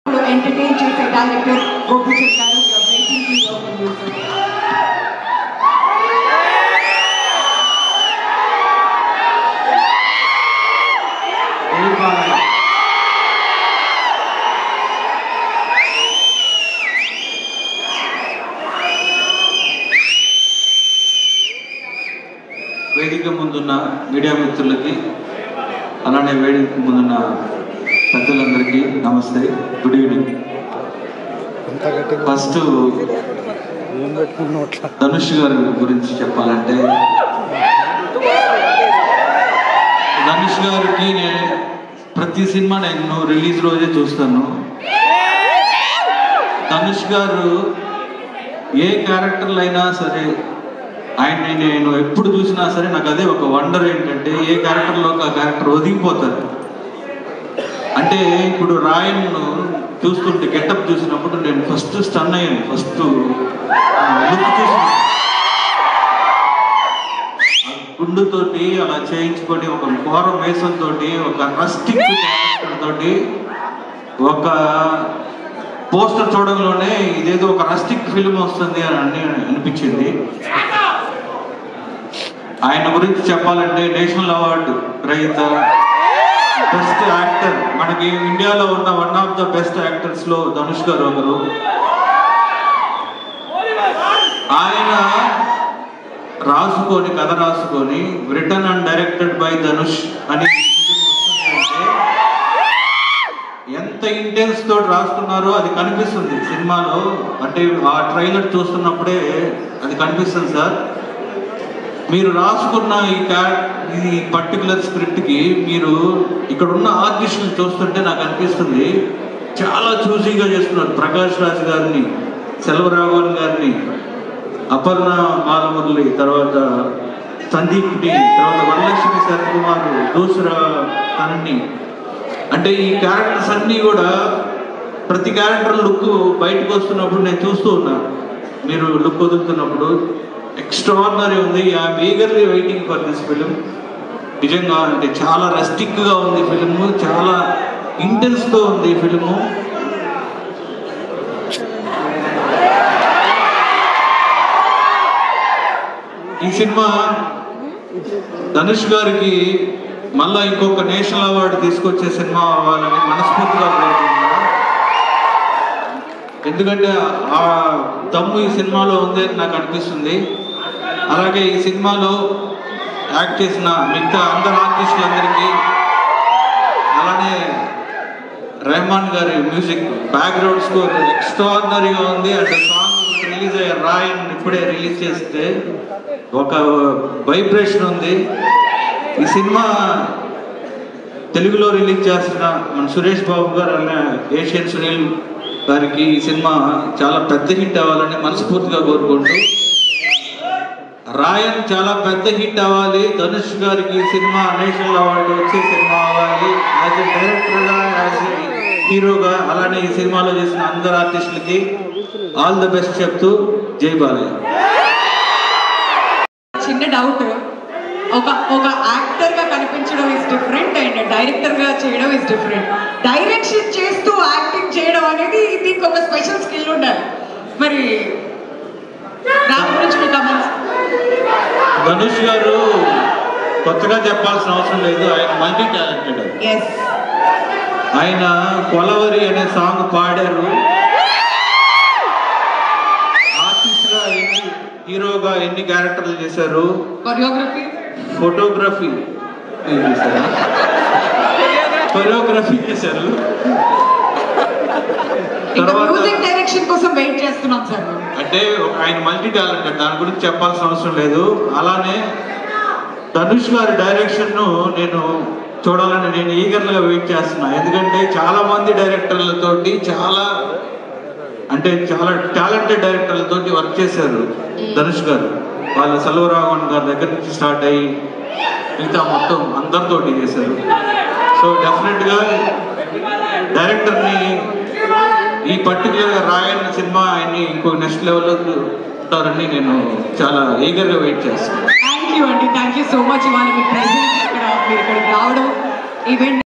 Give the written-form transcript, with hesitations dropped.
entertain చేసే director Gopichand గారు waiting to hear from you వేదిక ముందున్న మీడియా మిత్రులకి అలానే వేదిక ముందున్న పెద్దలందరికీ నమస్తే, గుడ్ ఈవినింగ్. ఫస్ట్ ధనుష్ గారి గురించి చెప్పాలంటే, ధనుష్ గారికి నేను ప్రతి సినిమా నేను రిలీజ్ రోజే చూస్తాను. ధనుష్ గారు ఏ క్యారెక్టర్లు అయినా సరే ఆయన్ని నేను ఎప్పుడు చూసినా సరే నాకు అదే ఒక వండర్ ఏంటంటే, ఏ క్యారెక్టర్లోకి ఆ క్యారెక్టర్ ఒదిగిపోతారు. అంటే ఇప్పుడు రాయన్ను చూస్తుంటే గెటప్ చూసినప్పుడు నేను ఫస్ట్ స్టన్ అయ్యాను. ఫస్ట్ లుక్ చూసి గుండుతోటి అలా చేయించుకొని ఒక ఘోర వేసంతో ఒక రస్టిక్ క్యారెక్టర్ తోటి ఒక పోస్టర్ చూడంలోనే ఇదేదో ఒక రస్టిక్ ఫిల్మ్ వస్తుంది అని అనిపించింది. ఆయన గురించి చెప్పాలంటే నేషనల్ అవార్డు గ్రహీత, బెస్ట్ యాక్టర్, మనకి ఇండియాలో ఉన్న one of the best actors లో ధనుష్ గారు ఒకరు. ఆయన రాసుకొని కథ రాసుకొని return and directed by Dhanush అని ఎంత ఇంటెన్స్ తోటి రాస్తున్నారో అది కనిపిస్తుంది సినిమాలో. అంటే ఆ ట్రైలర్ చూస్తున్నప్పుడే అది కనిపిస్తుంది. సార్, మీరు రాసుకున్న ఈ పర్టికులర్ స్క్రిప్ట్కి మీరు ఇక్కడ ఉన్న ఆర్టిస్టులు చూస్తుంటే నాకు అనిపిస్తుంది చాలా చూసీగా చేస్తున్నారు. ప్రకాష్ రాజ్ గారిని, సెల్వరాఘవన్ గారిని, అపర్ణ బాలమురళి, తర్వాత సందీప్ని, తర్వాత వరలక్ష్మి శరత్కుమార్, దూసరా తనని, అంటే ఈ క్యారెక్టర్స్ అన్నీ కూడా ప్రతి క్యారెక్టర్ లుక్ బయటకు వస్తున్నప్పుడు నేను చూస్తూ ఉన్నా. మీరు లుక్ వదులుతున్నప్పుడు ఎక్స్ట్రాఆర్డినరీ ఉంది. I'm eagerly waiting for this film. నిజంగా అంటే చాలా రెస్టిక్గా ఉంది ఫిలిము, చాలా ఇంటెన్స్తో ఉంది ఈ ఫిలిము. ఈ సినిమా ధనుష్ గారికి మళ్ళా ఇంకొక నేషనల్ అవార్డు తీసుకొచ్చే సినిమా అవ్వాలని మనస్ఫూర్తిగా కోరుకుంటున్నాను. ఎందుకంటే ఆ దమ్ము ఈ సినిమాలో ఉంది అని నాకు అనిపిస్తుంది. అలాగే ఈ సినిమాలో యాక్ట్ చేసిన మిగతా అందరు ఆర్టిస్టులందరికీ, అలానే రెహమాన్ గారి మ్యూజిక్ బ్యాక్గ్రౌండ్ స్కోర్ ఎక్స్ట్రాఆర్డినరీగా ఉంది. అంటే సాంగ్ రిలీజ్ అయ్యే రాయన్ ఇప్పుడే రిలీజ్ చేస్తే ఒక వైబ్రేషన్ ఉంది. ఈ సినిమా తెలుగులో రిలీజ్ చేస్తున్న మన సురేష్ బాబు గారు అనే ఏషియన్ సునీల్ గారికి ఈ సినిమా చాలా పెద్ద హిట్ అవ్వాలని మనస్ఫూర్తిగా కోరుకుంటూ, రాయన్ చాలా పెద్ద హిట్ అవ్వాలి, ధనుష్ గారికి ఈ సినిమా నేషనల్ అవార్డు వచ్చే సినిమా అవ్వాలి, యాజ్ ఎ డైరెక్టర్గా, యాజ్ ఎ హీరోగా, అలానే ఈ సినిమాలో చేసిన అందరు ఆర్టిస్టులకి ఆల్ ద బెస్ట్ చెప్తూ జై బాలయ్య. చిన్న డౌట్, ఒక యాక్టర్ గా కనిపించడం ఇస్ డిఫరెంట్ అండ్ డైరెక్టర్ గా చేయడం ఇస్ డిఫరెంట్. డైరెక్షన్ చేస్తూ యాక్టింగ్ చేయడం అనేది దీనికి ఒక స్పెషల్ స్కిల్ ఉండాలి. మరి దాని గురించి మీ కమెంట్స్? ధనుష్ గారు కొత్తగా చెప్పాల్సిన అవసరం లేదు, ఆయన మల్టీ టాలెంటెడ్. ఆయన కొలవరి అనే సాంగ్ పాడారు. ఆర్టిస్ట్గా హీరోగా ఎన్ని క్యారెక్టర్లు చేశారు, ఫోటోగ్రఫీ చేశారు. డైరెక్షన్ కోసం వెయిట్ చేస్తున్నాం సార్. అంటే ఆయన మల్టీ టాలెంటెడ్, దాని గురించి చెప్పాల్సిన అవసరం లేదు. అలానే ధనుష్ గారి డైరెక్షన్ ను నేను చూడాలని నేను ఈగర్గా వెయిట్ చేస్తున్నా. ఎందుకంటే చాలా మంది డైరెక్టర్లతోటి చాలా టాలెంటెడ్ డైరెక్టర్లతోటి వర్క్ చేశారు ధనుష్ గారు. వాళ్ళ సెల్వరాఘవన్ గారి దగ్గర నుంచి స్టార్ట్ అయ్యి మిగతా మొత్తం అందరితోటి చేశారు. సో డెఫినెట్గా డైరెక్టర్ని ఈ పర్టికులర్గా రాయన్ సినిమా ఆయన్ని ఇంకో నెక్స్ట్ లెవెల్లో ఉంటారని నేను చాలా ఈగర్గా వెయిట్ చేస్తాను. థ్యాంక్ యూ అండి, థ్యాంక్ యూ సో మచ్. ఇవాళ మీ ప్రెజెన్స్ ఇక్కడ మీరు ఇక్కడికి రావడం, ఈవెంట్